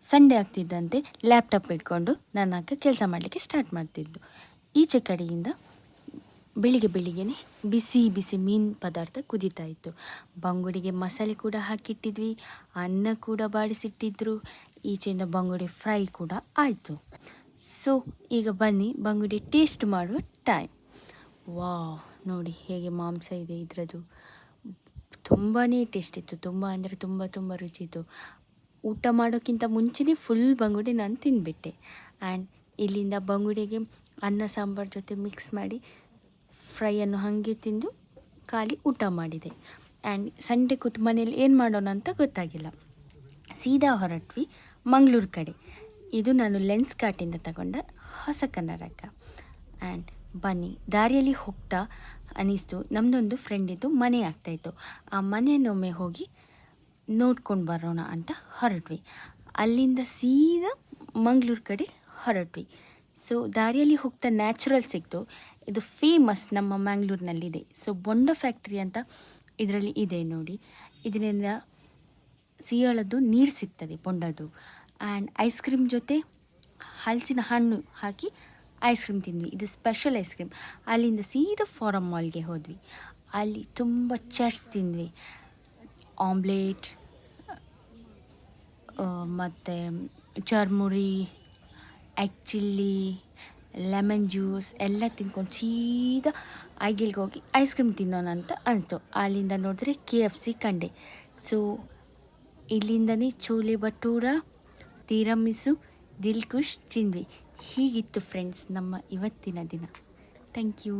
Sunday ಆಗ್ತಿದ್ದಂತೆ laptop ಇಟ್ಕೊಂಡು ನನ್ನ ಅಕ್ಕ ಕೆಲಸ ಮಾಡಲಿಕ್ಕೆ ಸ್ಟಾರ್ಟ್ ಮಾಡ್ತಿದ್ದು. ಈಚೆ ಕಡೆಯಿಂದ ಬೆಳಿಗ್ಗೆನೇ ಬಿಸಿ ಬಿಸಿ ಮೀನು ಪದಾರ್ಥ ಕುದೀತಾ ಇತ್ತು. ಬಂಗುಡಿಗೆ ಮಸಾಲೆ ಕೂಡ ಹಾಕಿಟ್ಟಿದ್ವಿ, ಅನ್ನ ಕೂಡ ಬಾಡಿಸಿಟ್ಟಿದ್ರು, ಈಚೆಯಿಂದ ಬಂಗುಡೆ ಫ್ರೈ ಕೂಡ ಆಯಿತು. ಸೊ ಈಗ ಬನ್ನಿ ಬಂಗುಡೆ ಟೇಸ್ಟ್ ಮಾಡುವ ಟೈಮ್. ವಾವ್, ನೋಡಿ ಹೇಗೆ ಮಾಂಸ ಇದೆ ಇದರದ್ದು. ತುಂಬಾ ಟೇಸ್ಟ್ ಇತ್ತು, ತುಂಬ ಅಂದರೆ ತುಂಬ ರುಚಿ ಇತ್ತು. ಊಟ ಮಾಡೋಕ್ಕಿಂತ ಮುಂಚೆನೇ ಫುಲ್ ಬಂಗುಡೆ ನಾನು ತಿಂದುಬಿಟ್ಟೆ. ಆ್ಯಂಡ್ ಇಲ್ಲಿಂದ ಬಂಗುಡೆಗೆ ಅನ್ನ ಸಾಂಬಾರು ಜೊತೆ ಮಿಕ್ಸ್ ಮಾಡಿ ಫ್ರೈಯನ್ನು ಹಾಗೆ ತಿಂದು ಖಾಲಿ ಊಟ ಮಾಡಿದೆ. ಆ್ಯಂಡ್ ಸಂಡೆ ಕೂತು ಮನೇಲಿ ಏನು ಮಾಡೋಣ ಅಂತ ಗೊತ್ತಾಗಿಲ್ಲ. ಸೀದಾ ಹೊರಟ್ವಿ ಮಂಗಳೂರು ಕಡೆ. ಇದು ನಾನು ಲೆನ್ಸ್ ಕಾರ್ಟಿಂದ ತಗೊಂಡ ಹೊಸ ಕನ್ನಡಕ. ಆ್ಯಂಡ್ ಬನ್ನಿ, ದಾರಿಯಲ್ಲಿ ಹೋಗ್ತಾ ಅನ್ನಿಸ್ತು ನಮ್ಮದೊಂದು ಫ್ರೆಂಡಿದ್ದು ಮನೆ ಆಗ್ತಾಯಿತ್ತು. ಆ ಮನೆಯನ್ನೊಮ್ಮೆ ಹೋಗಿ ನೋಡ್ಕೊಂಡು ಬರೋಣ ಅಂತ ಹೊರಟ್ವಿ. ಅಲ್ಲಿಂದ ಸೀದಾ ಮಂಗಳೂರು ಕಡೆ ಹೊರಟ್ವಿ. ಸೊ ದಾರಿಯಲ್ಲಿ ಹೋಗ್ತಾ ನ್ಯಾಚುರಲ್ ಸಿಕ್ತು. ಇದು ಫೇಮಸ್ ನಮ್ಮ ಮ್ಯಾಂಗ್ಳೂರಿನಲ್ಲಿದೆ. ಸೊ ಬೊಂಡ ಫ್ಯಾಕ್ಟ್ರಿ ಅಂತ ಇದರಲ್ಲಿ ಇದೆ ನೋಡಿ. ಇದರಿಂದ ಸಿಯಾಳದ್ದು ನೀರು ಸಿಗ್ತದೆ ಬೊಂಡದು. ಆ್ಯಂಡ್ ಐಸ್ ಕ್ರೀಮ್ ಜೊತೆ ಹಲಸಿನ ಹಣ್ಣು ಹಾಕಿ ಐಸ್ ಕ್ರೀಮ್ ತಿಂದ್ವಿ. ಇದು ಸ್ಪೆಷಲ್ ಐಸ್ ಕ್ರೀಮ್. ಅಲ್ಲಿಂದ ಸೀದಾ ಫಾರಮ್ ಮಾಲ್ಗೆ ಹೋದ್ವಿ. ಅಲ್ಲಿ ತುಂಬ ಚಾಟ್ಸ್ ತಿಂದ್ವಿ. ಆಮ್ಲೆಟ್ ಮತ್ತು churmuri, egg chilli, lemon juice ಎಲ್ಲ ತಿಂದ್ಕೊಂಡು ಸೀದಾ ಐಡಿಯಲ್ಗೆ ಹೋಗಿ ಐಸ್ ಕ್ರೀಮ್ ತಿನ್ನೋಣ ಅಂತ ಅನಿಸ್ತು. ಅಲ್ಲಿಂದ ನೋಡಿದ್ರೆ KFC ಕಂಡೆ. ಸೊ ಇಲ್ಲಿಂದನೇ ಚೋಲೆ ಭಟೂರ, ತೀರಮಿಸು, ದಿಲ್ ಖುಷ್ ತಿಂದ್ವಿ. ಹೀಗಿತ್ತು ಫ್ರೆಂಡ್ಸ್ ನಮ್ಮ ಇವತ್ತಿನ ದಿನ. Thank you.